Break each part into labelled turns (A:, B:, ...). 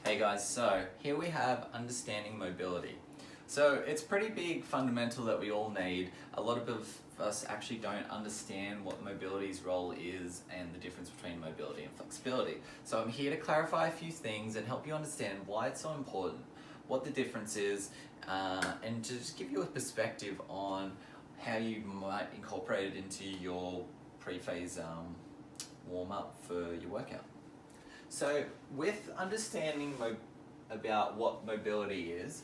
A: Hey guys, so here we have understanding mobility. So it's pretty big fundamental that we all need. A lot of us actually don't understand what mobility's role is and the difference between mobility and flexibility. So I'm here to clarify a few things and help you understand why it's so important, what the difference is, and to just give you a perspective on how you might incorporate it into your pre-phase warm-up for your workout. So with understanding about what mobility is,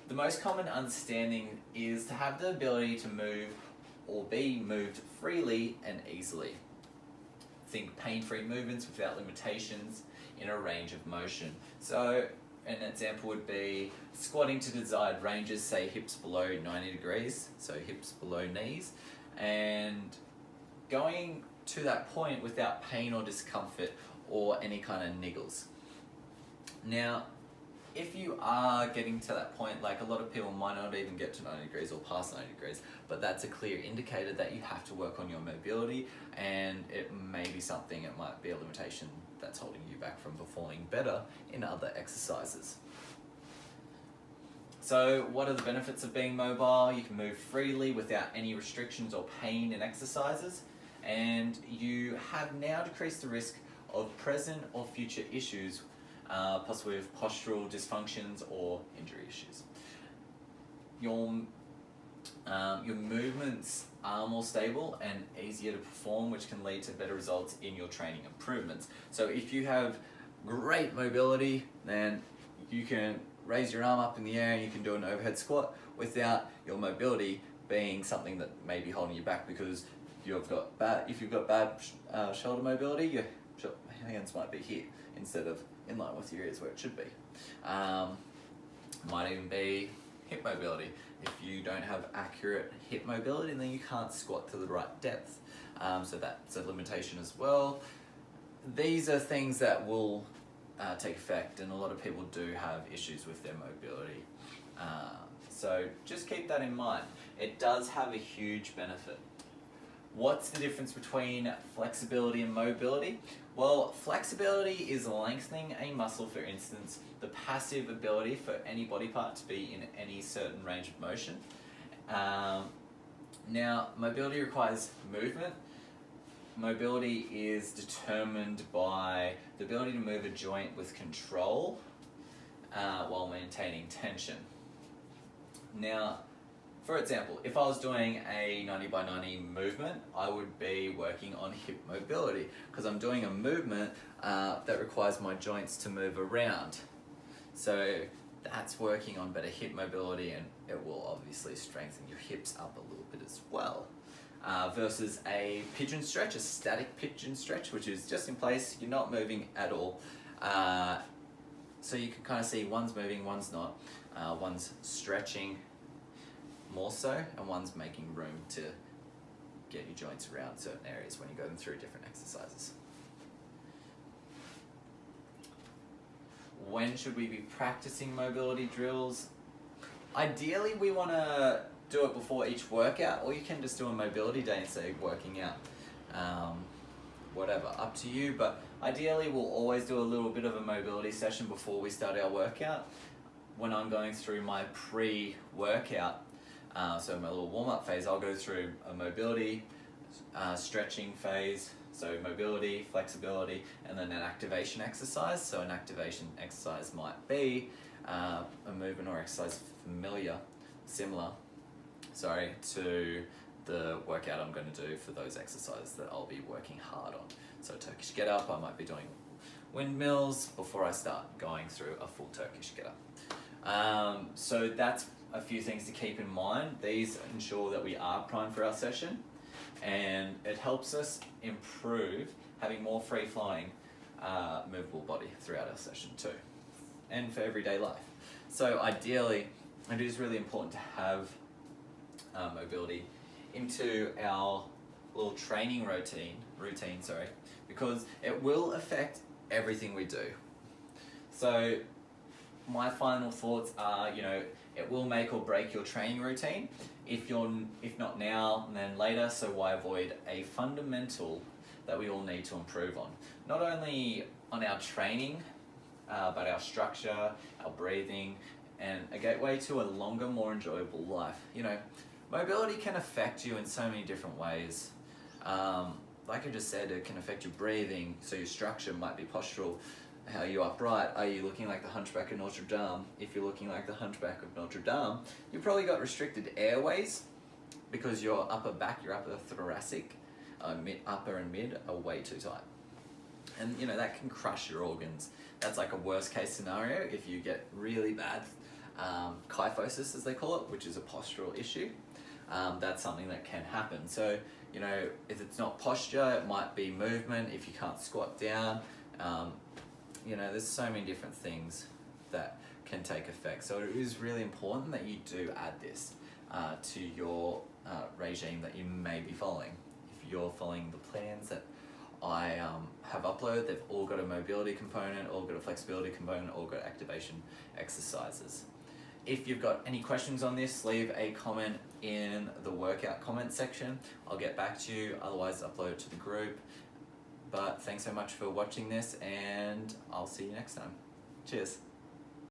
A: the most common understanding is to have the ability to move or be moved freely and easily. Think pain-free movements without limitations in a range of motion. So an example would be squatting to desired ranges, say hips below 90 degrees, so hips below knees, and going to that point without pain or discomfort or any kind of niggles. Now, if you are getting to that point, like a lot of people might not even get to 90 degrees or past 90 degrees, but that's a clear indicator that you have to work on your mobility, and it may be something, it might be a limitation that's holding you back from performing better in other exercises. So what are the benefits of being mobile? You can move freely without any restrictions or pain in exercises, and you have now decreased the risk of present or future issues, possibly with postural dysfunctions or injury issues. Your movements are more stable and easier to perform, which can lead to better results in your training improvements. So if you have great mobility, then you can raise your arm up in the air and you can do an overhead squat without your mobility being something that may be holding you back, because if you've got bad shoulder mobility, your hands might be here instead of in line with your ears where it should be. Might even be hip mobility. If you don't have accurate hip mobility, then you can't squat to the right depth. So that's a limitation as well. These are things that will take effect, and a lot of people do have issues with their mobility. So just keep that in mind. It does have a huge benefit. What's the difference between flexibility and mobility? Well, flexibility is lengthening a muscle, for instance, the passive ability for any body part to be in any certain range of motion. Now, mobility requires movement. Mobility is determined by the ability to move a joint with control while maintaining tension. Now, for example, if I was doing a 90 by 90 movement, I would be working on hip mobility, because I'm doing a movement that requires my joints to move around. So that's working on better hip mobility, and it will obviously strengthen your hips up a little bit as well. Versus a pigeon stretch, a static pigeon stretch, which is just in place, you're not moving at all. So you can kind of see one's moving, one's not. One's stretching more so, and one's making room to get your joints around certain areas when you go through different exercises. When should we be practicing mobility drills? Ideally, we want to do it before each workout, or you can just do a mobility day instead of working out. Whatever, up to you, but ideally we'll always do a little bit of a mobility session before we start our workout. When I'm going through my pre-workout, so my little warm-up phase, I'll go through a mobility, stretching phase, so mobility, flexibility, and then an activation exercise. So an activation exercise might be a movement or exercise similar to the workout I'm going to do for those exercises that I'll be working hard on. So Turkish get up, I might be doing windmills before I start going through a full Turkish get up. So that's a few things to keep in mind. These ensure that we are primed for our session, and it helps us improve having more free-flowing movable body throughout our session too, and for everyday life. So ideally, it is really important to have mobility into our little training routine, because it will affect everything we do. So my final thoughts are, it will make or break your training routine. If not now, then later, so why avoid a fundamental that we all need to improve on? Not only on our training but our structure, our breathing, and a gateway to a longer, more enjoyable life. Mobility can affect you in so many different ways. Like I just said, it can affect your breathing, so your structure might be postural. How are you upright? Are you looking like the Hunchback of Notre Dame? If you're looking like the Hunchback of Notre Dame, you've probably got restricted airways because your upper back, your upper thoracic, upper and mid are way too tight. And that can crush your organs. That's like a worst case scenario if you get really bad kyphosis, as they call it, which is a postural issue. That's something that can happen. So, if it's not posture, it might be movement. If you can't squat down, there's so many different things that can take effect. So it is really important that you do add this to your regime that you may be following. If you're following the plans that I have uploaded, they've all got a mobility component, all got a flexibility component, all got activation exercises. If you've got any questions on this, leave a comment in the workout comment section. I'll get back to you, otherwise upload it to the group. But thanks so much for watching this, and I'll see you next time. Cheers.